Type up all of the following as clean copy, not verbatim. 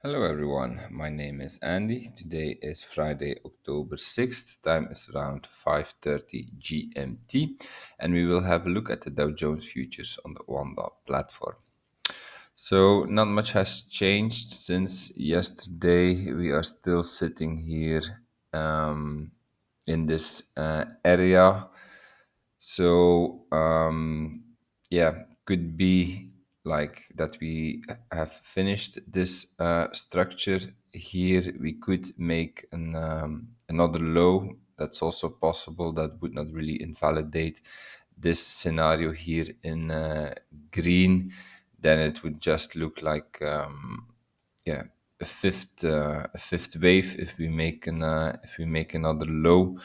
Hello everyone, my name is Andy. Today is Friday, October 6th. Time is around 5:30 GMT and we will have a look at the Dow Jones futures on the Wanda platform. So not much has changed since yesterday. We are still sitting here in this area. So yeah, could be like that we have finished this structure here. We could make another low. That's also possible. That would not really invalidate this scenario here in green. Then it would just look like yeah, a fifth wave if we make another low.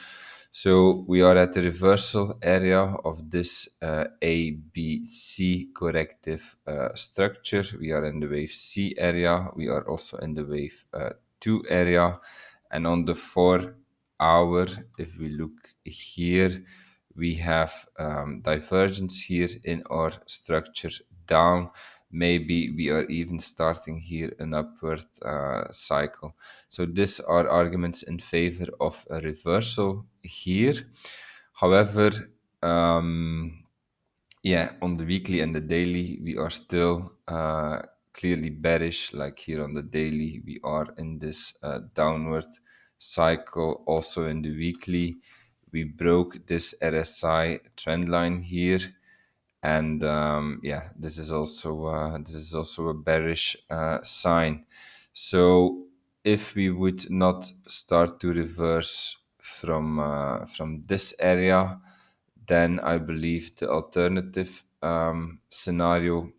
So we are at the reversal area of this ABC corrective structure. We are in the wave C area. We are also in the wave 2 area. And on the 4 hour, if we look here, we have divergence here in our structure down. Maybe we are even starting here an upward cycle. So these are arguments in favor of a reversal here. However, yeah, on the weekly and the daily, we are still clearly bearish. Like here on the daily, we are in this downward cycle. Also in the weekly, we broke this RSI trend line here, and yeah, this is also a bearish sign. So if we would not start to reverse from this area, then I believe the alternative scenario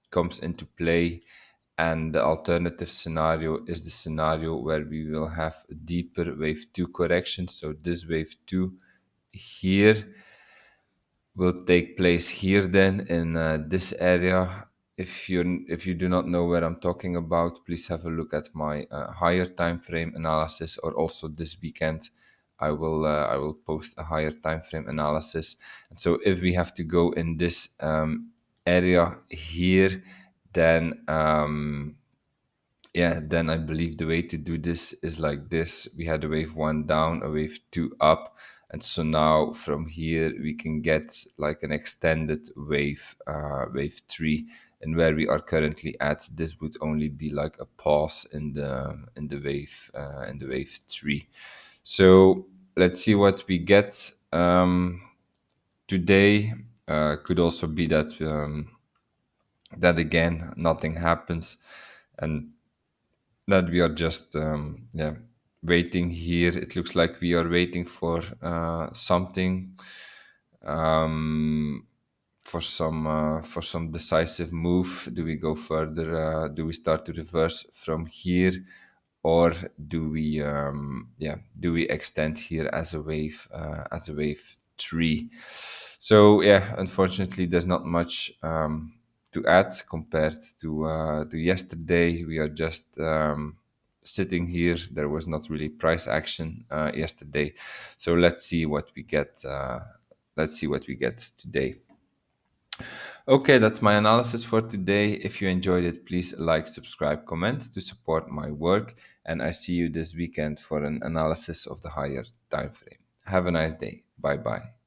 comes into play. And the alternative scenario is the scenario where we will have a deeper wave 2 correction. So this wave 2 here will take place here then in this area. If you do not know where I'm talking about, please have a look at my higher time frame analysis, or also this weekend I will post a higher time frame analysis. And so if we have to go in this area here, then yeah, then I believe the way to do this is like this. We had a wave 1 down, a wave 2 up, and so now from here we can get like an extended wave, wave 3. And where we are currently at, this would only be like a pause in the wave 3. So let's see what we get today. Could also be that again nothing happens, and that we are just yeah, waiting here. It looks like we are waiting for something, um, for some decisive move. Do we go further? Do we start to reverse from here, or do we extend here as a wave 3? So yeah, unfortunately, there's not much to add compared to yesterday. We are just sitting here. There was not really price action yesterday, so let's see what we get. Let's see what we get today. Okay, that's my analysis for today. If you enjoyed it, please like, subscribe, comment to support my work, and I see you this weekend for an analysis of the higher time frame. Have a nice day. Bye bye.